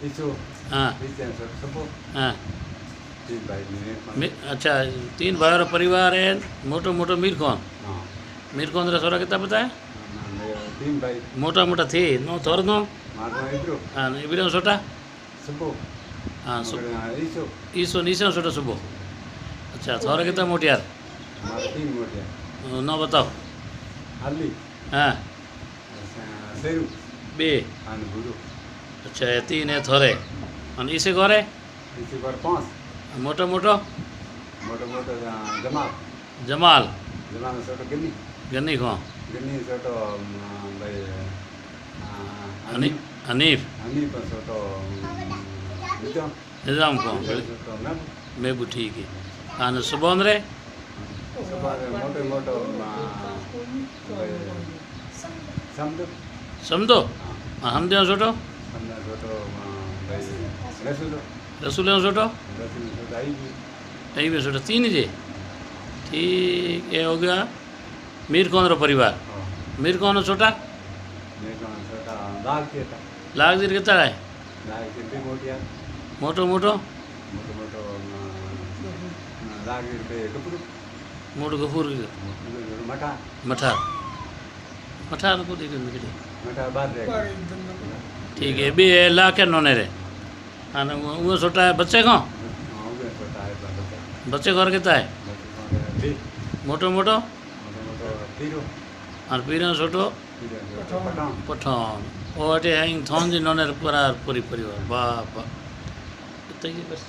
ઈસુ हाँ ઈસેન સબો हाँ તીન ભાઈ ને अच्छा 3 भाई परिवार है मोटो मोटो मीर कौन હા मीर कौन रे सोरा कितना पता है તીન ભાઈ मोटा मोटा थी नो थोर नो મારો એટલો हाँ इबड़े सोटा સબો हाँ ઈસુ ईसो नीचे सोटा सुबह अच्छा थोड़ा कितना मोटियार મારો તીન મોટિયા नो बताओ હાલી हाँ શેરુ बे અને ગુરુ अच्छा ये 3 है थोड़े और इसे गोरे ઈસુ પર 5 मोटो मोटो મોટો મોટો જમાલ जमाल જમાલ છોટો ગની गन्नी को ગની છોટો ભાઈ हनी हनीफ હની પણ છોટો નિજામ निज़ाम को છોટો મેં मैं भी ठीक है हाँ सुबह रे સવારે મોટો મોટો સમજો समझो हाँ हम दे छोटो તમને છોટો ભાઈ રસુલો रसूल छोटो રસુલ છોટો આવી ગયું यही भी छोटो 3 जी ठीक ये हो गया मीर कौन रो परिवार मीर कौन छोटा મેં પણ છોટા દાગ કે હતા लाख दिन कितना है દાગ કે બે મોટિયા मोटो मोटो મોટો મોટો દાગ કે કપડું मोटो गफूर મઠા मठार मठार को देख निकली મઠા બાદ રહે ठीक है बे लाख है नोने रे हाँ वो छोटा है बच्चे को ઉગે છોટા એ બધા बच्चे घर कितना है બે मोटो मोटो મોટો મોટો પીરો और पीरा छोटो પીરો પટાણ पठान ओ अटे हैं थोन जी नोने पूरा पूरी परिवार बाप इतना ही बस